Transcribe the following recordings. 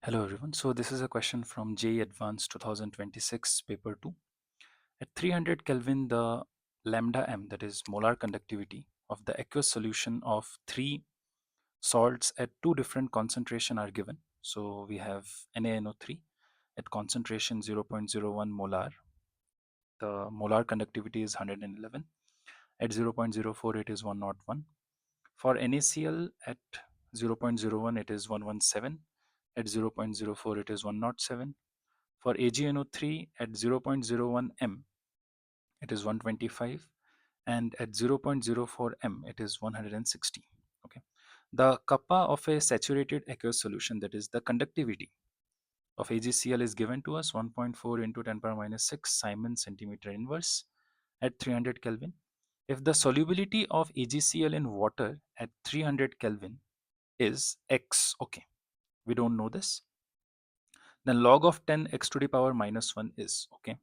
Hello everyone. So this is a question from JEE Advanced 2026 paper 2. At 300 Kelvin, the lambda m, that is molar conductivity of the aqueous solution of three salts at two different concentration are given. So we have NaNO3 at concentration 0.01 molar. The molar conductivity is 111. At 0.04 it is 101. For NaCl at 0.01 it is 117. At 0.04 it is 107. For AgNO3 at 0.01 m, it is 125, and at 0.04 m, it is 160. Okay. The kappa of a saturated aqueous solution, that is the conductivity of AgCl, is given to us 1.4 into 10 power minus 6 Simon centimeter inverse at 300 Kelvin. If the solubility of AgCl in water at 300 Kelvin is x, okay, we don't know this, then log of 10 x to the power minus 1 is, okay.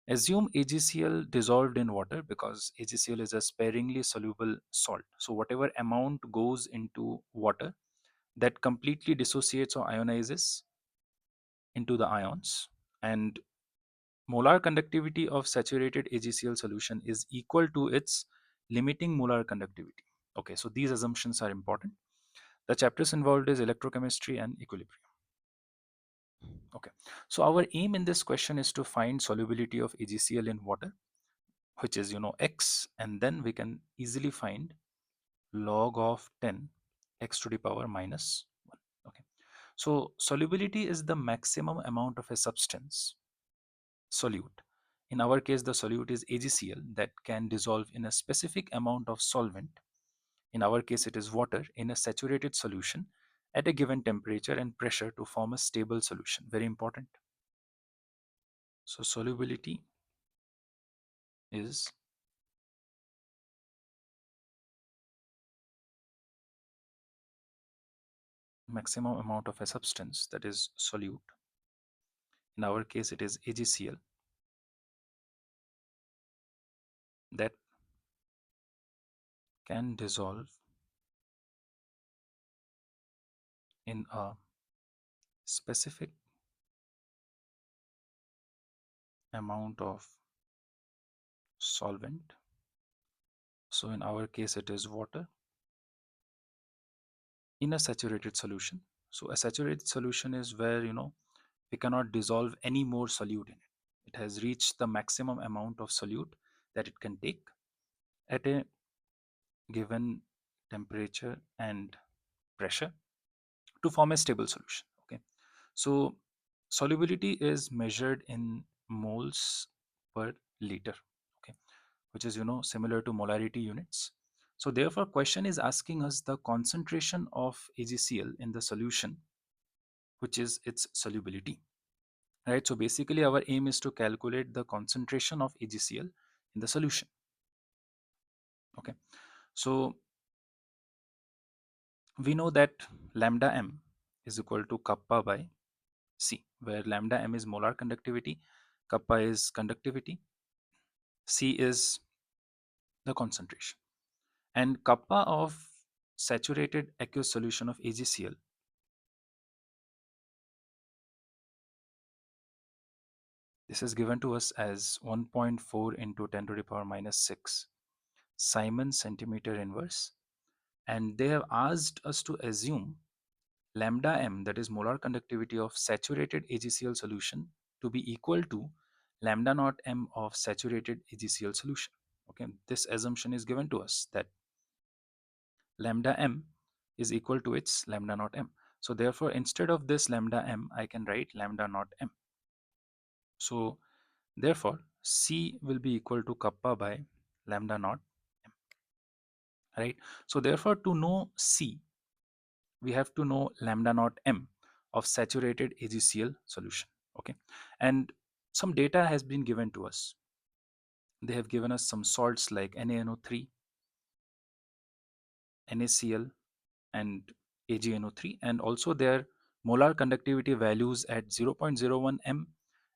Assume AgCl dissolved in water because AgCl is a sparingly soluble salt. So whatever amount goes into water, that completely dissociates or ionizes into the ions, and molar conductivity of saturated AgCl solution is equal to its limiting molar conductivity. Okay, so these assumptions are important. The chapters involved is electrochemistry and equilibrium. Okay, so our aim in this question is to find solubility of AgCl in water, which is x, and then we can easily find log of 10 x to the power minus 1. Okay, so solubility is the maximum amount of a substance, solute. In our case, the solute is AgCl, that can dissolve in a specific amount of solvent. In our case, it is water in a saturated solution at a given temperature and pressure to form a stable solution. Very important. So solubility is maximum amount of a substance, that is solute. In our case, it is AgCl, that can dissolve in a specific amount of solvent. So in our case, it is water in a saturated solution. So a saturated solution is where we cannot dissolve any more solute in it. It has reached the maximum amount of solute that it can take at a given temperature and pressure to form a stable solution. Okay, so solubility is measured in moles per liter, okay, which is similar to molarity units. So therefore question is asking us the concentration of AgCl in the solution, which is its solubility, right? So basically our aim is to calculate the concentration of AgCl in the solution. Okay, so we know that lambda m is equal to kappa by C, where lambda m is molar conductivity, kappa is conductivity, C is the concentration. And kappa of saturated aqueous solution of AgCl this is given to us as 1.4 into 10 to the power minus 6 Simon centimeter inverse, and they have asked us to assume lambda m, that is molar conductivity of saturated AgCl solution, to be equal to lambda naught m of saturated AgCl solution. Okay, this assumption is given to us, that lambda m is equal to its lambda naught m. So therefore instead of this lambda m, I can write lambda naught m. So therefore C will be equal to kappa by lambda naught m, right? So therefore to know C, we have to know lambda naught m of saturated AgCl solution. Okay, and some data has been given to us. They have given us some salts like NaNO3, NaCl, and AgNO3, and also their molar conductivity values at 0.01 m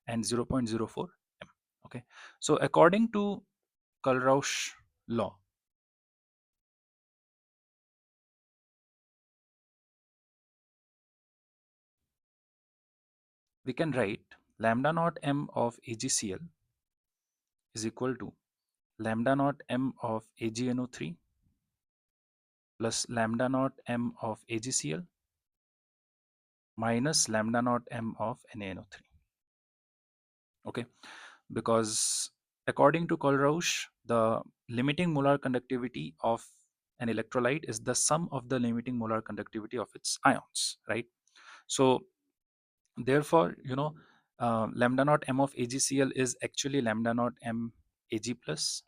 and 0.04 m. Okay, so according to Kulrausch law, we can write lambda naught m of AgCl is equal to lambda naught m of AgNO3 plus lambda naught m of AgCl minus lambda naught m of NaNO3. Okay, because according to Colrausch, the limiting molar conductivity of an electrolyte is the sum of the limiting molar conductivity of its ions, right? So therefore, lambda naught m of AgCl is actually lambda naught m Ag plus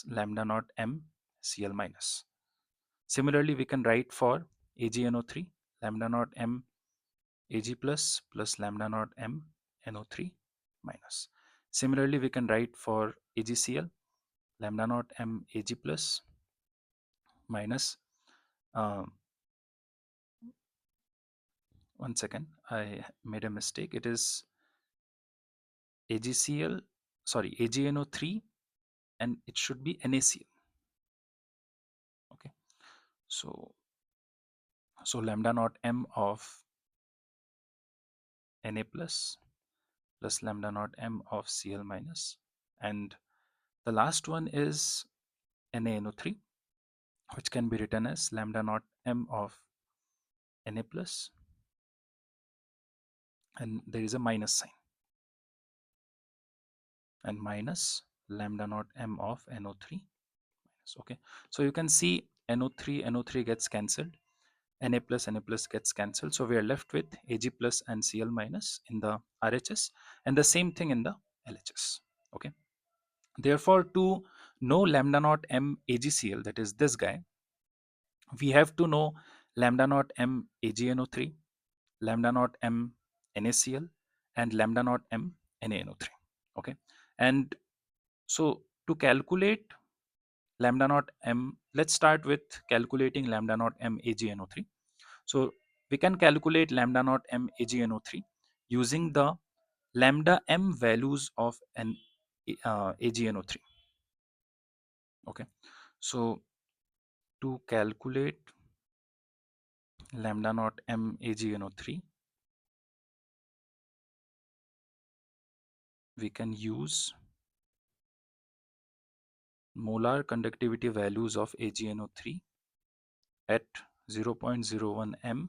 lambda naught m Cl minus. Similarly, we can write for AgNO3 lambda naught m Ag plus lambda naught m NO3 minus. Similarly, we can write for AgCl lambda naught m Ag plus minus. um, One second, I made a mistake. It is AgCl, sorry, AgNO3, and it should be NaCl. Okay, so lambda naught m of Na plus lambda naught m of Cl minus, and the last one is NaNO3, which can be written as lambda naught m of Na plus, and there is a minus sign, and minus lambda naught m of NO3 minus. Okay, so you can see NO3 gets cancelled, Na plus gets cancelled, so we are left with Ag plus and Cl minus in the RHS, and the same thing in the LHS. Okay, therefore to know lambda naught m AgCl, that is this guy, we have to know lambda naught m AgNO3, lambda naught m NaCl, and lambda naught m NaNO3. Okay, and so to calculate lambda naught m, let's start with calculating lambda naught m AgNO3. So we can calculate lambda naught m AgNO3 using the lambda m values of an AgNO3. Okay, so to calculate lambda naught m AgNO3, we can use molar conductivity values of AgNO3 at 0.01 m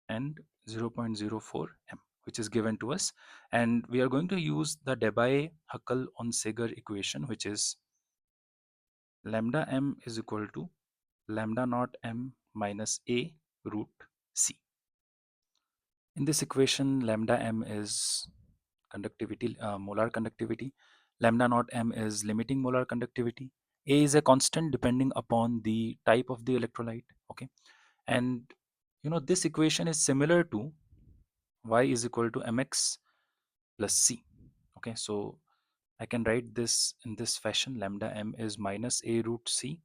and 0.04 m, which is given to us, and we are going to use the Debye-Huckel-Onsager equation, which is lambda m is equal to lambda naught m minus a root c. In this equation, lambda m is conductivity, molar conductivity, lambda naught m is limiting molar conductivity, a is a constant depending upon the type of the electrolyte. Okay, and this equation is similar to y is equal to mx plus c. Okay, so I can write this in this fashion: lambda m is minus a root c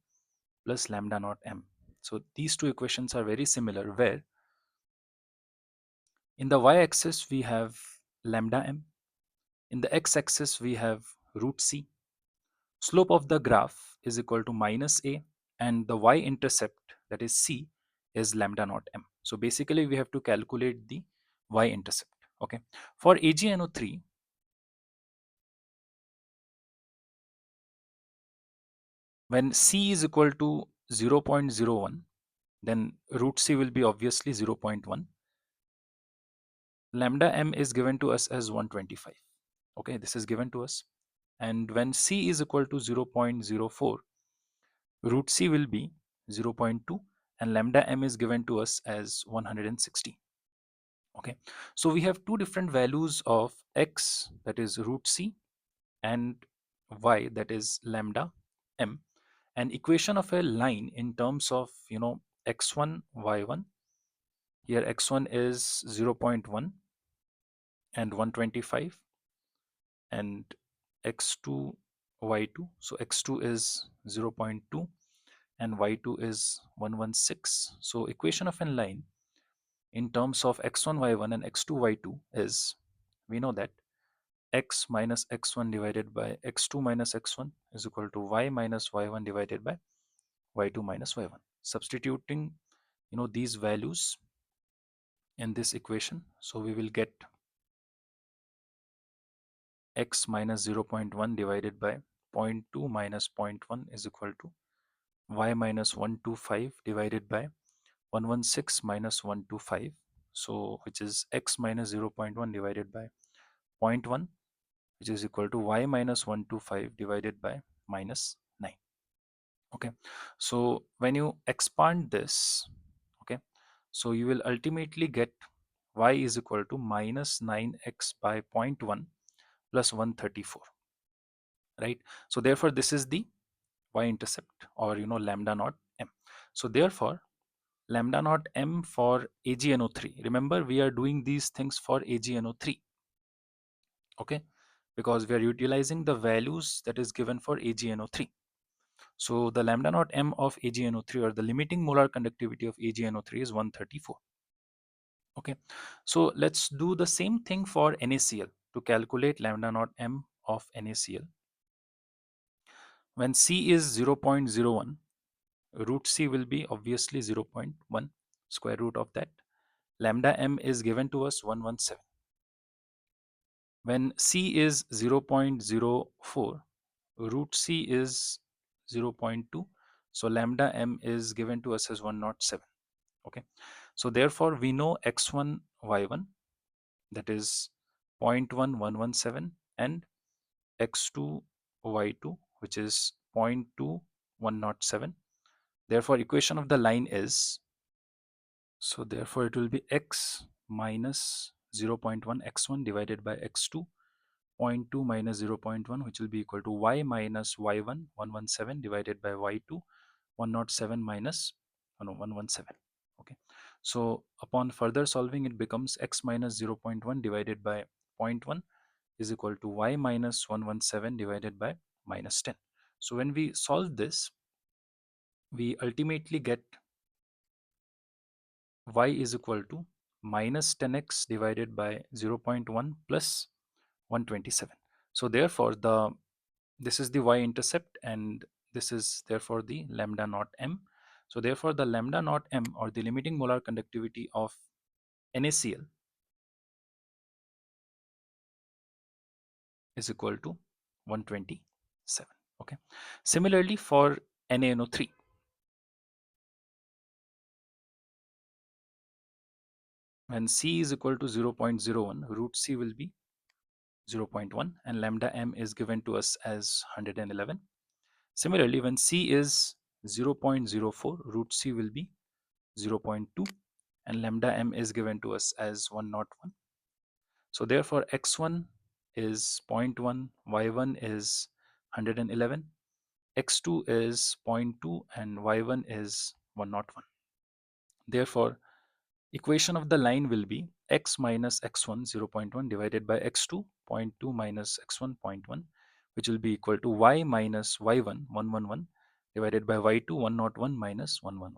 plus lambda naught m. So these two equations are very similar, where in the y-axis we have lambda m, in the x-axis we have root c. Slope of the graph is equal to minus a, and the y-intercept, that is c, is lambda naught m. So basically we have to calculate the y-intercept. Okay, for AgNO3, when c is equal to 0.01, then root c will be obviously 0.1. Lambda m is given to us as 125. Okay, this is given to us. And when c is equal to 0.04, root c will be 0.2, and lambda m is given to us as 160. Okay, so we have two different values of x, that is root c, and y, that is lambda m. An equation of a line in terms of x1 y1, here x1 is 0.1 and 125, and x2 y2, so x2 is 0.2 and y2 is 116. So equation of a line in terms of x1 y1 and x2 y2 is, we know that x minus x1 divided by x2 minus x1 is equal to y minus y1 divided by y2 minus y1. Substituting these values in this equation, so we will get x minus 0.1 divided by zero point 0.2 minus zero point 0.1 is equal to y minus 125 divided by 116 minus 125. So which is x minus 0.1 divided by zero point 0.1, which is equal to y minus 125 divided by minus 9. Okay, so when you expand this, okay, so you will ultimately get y is equal to minus 9x by zero point 0.1 plus 134, right? So therefore this is the y-intercept, or lambda naught m. So therefore lambda naught m for AgNO3, remember we are doing these things for AgNO3, okay, because we are utilizing the values that is given for AgNO3. So the lambda naught m of AgNO3, or the limiting molar conductivity of AgNO3, is 134. Okay, so let's do the same thing for NaCl to calculate lambda naught m of NaCl. When C is 0.01, root C will be obviously 0.1, square root of that. Lambda m is given to us 117. When C is 0.04, root C is 0.2. So lambda m is given to us as 107. Okay. So therefore we know x1, y1, that is 0.1117, and x2, y2, which is 0.2107. Therefore equation of the line is, so therefore it will be x minus 0.1 x1 divided by x2, zero point 0.2 minus 0.1, which will be equal to y minus y1 117 divided by y2 107 minus 117. Okay, so upon further solving it becomes x minus 0.1 divided by zero point 0.1 is equal to y minus 117 divided by minus 10. So when we solve this, we ultimately get y is equal to minus 10x divided by 0.1 plus 127. So therefore this is the y-intercept, and this is therefore the lambda naught m. So therefore the lambda naught m, or the limiting molar conductivity of NaCl, is equal to 127. Okay. Similarly for NaNO3, when C is equal to 0.01, root C will be 0.1, and lambda m is given to us as 111. Similarly, when C is 0.04, root C will be 0.2, and lambda m is given to us as 101. So therefore x1 is 0 0.1, y1 is 111, x2 is 0 0.2, and y1 is 101. Therefore equation of the line will be x minus x1 0.1 divided by x2 zero point 0.2 minus x1 zero point 0.1, which will be equal to y minus y1 111 divided by y2 101 minus 111.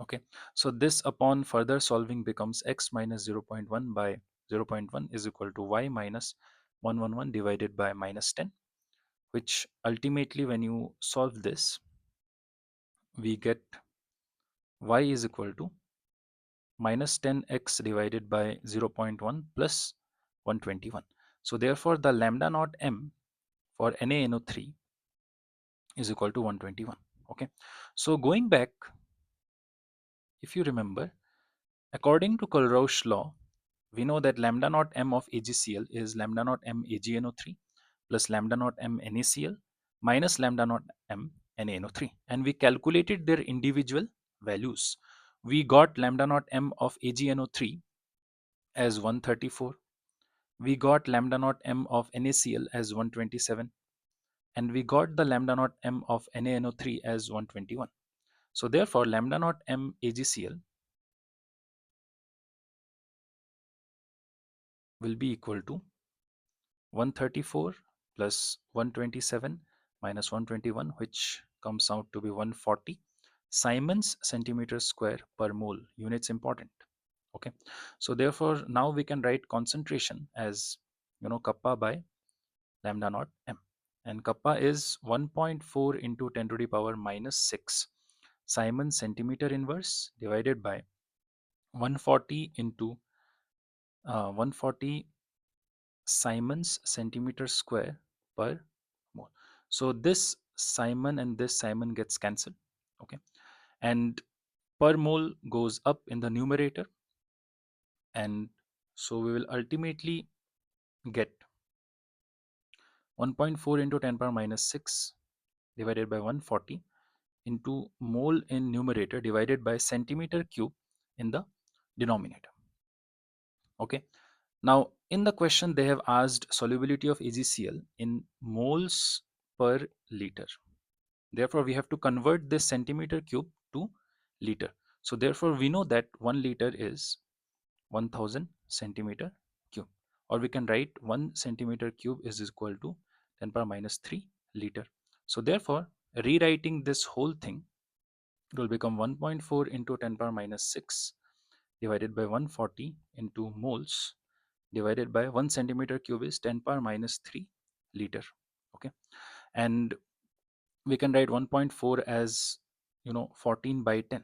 Okay, so this upon further solving becomes x minus 0.1 by 0.1 is equal to y minus 111 divided by minus 10, which ultimately when you solve this, we get y is equal to minus 10x divided by 0.1 plus 121. So therefore the lambda naught m for NaNO3 is equal to 121. Okay, so going back, if you remember, according to Kulrausch's law, we know that lambda naught m of AgCl is lambda naught m AgNO3 plus lambda naught m NaCl minus lambda naught m NaNO3, and we calculated their individual values. We got lambda naught m of AgNO3 as 134. We got lambda naught m of NaCl as 127, and we got the lambda naught m of NaNO3 as 121. So therefore lambda naught m AgCl will be equal to 134 plus 127 minus 121, which comes out to be 140 Siemens centimeter square per mole. Units important. Okay, so therefore now we can write concentration as kappa by lambda naught m, and kappa is 1.4 into 10 to the power minus 6 Siemens centimeter inverse divided by 140 into 140 Siemens centimeter square per mole. So this Simon and this Simon gets cancelled. Okay. And per mole goes up in the numerator. And so we will ultimately get 1.4 into 10 power minus 6 divided by 140 into mole in numerator divided by centimeter cube in the denominator. Okay. Now in the question they have asked solubility of AgCl in moles per liter. Therefore we have to convert this centimeter cube to liter. So therefore we know that 1 liter is 1000 centimeter cube, or we can write 1 centimeter cube is equal to 10 power minus 3 liter. So therefore rewriting this whole thing, it will become 1.4 into 10 power minus 6 divided by 140 into moles divided by 1 centimeter cube is 10 power minus 3 liter. Okay. And we can write 1.4 as 14 by 10.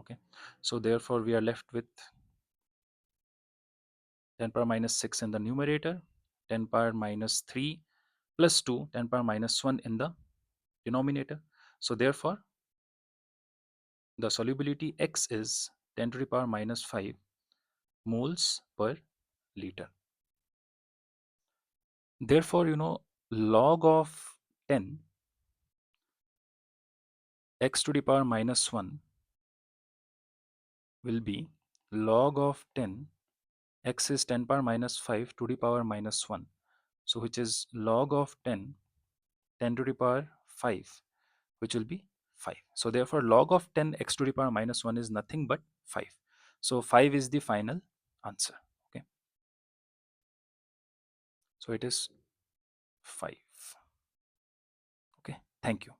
Okay. So therefore we are left with 10 power minus 6 in the numerator, 10 power minus 3 plus 2, 10 power minus 1 in the denominator. So therefore the solubility X is 10 to the power minus 5 moles per liter. Therefore, log of 10 x to the power minus 1 will be log of 10 x is 10 power minus 5 to the power minus 1. So which is log of 10 to the power 5, which will be 5. So therefore log of 10 x to the power minus 1 is nothing but 5. So 5 is the final answer. Okay. So it is 5. Okay. Thank you.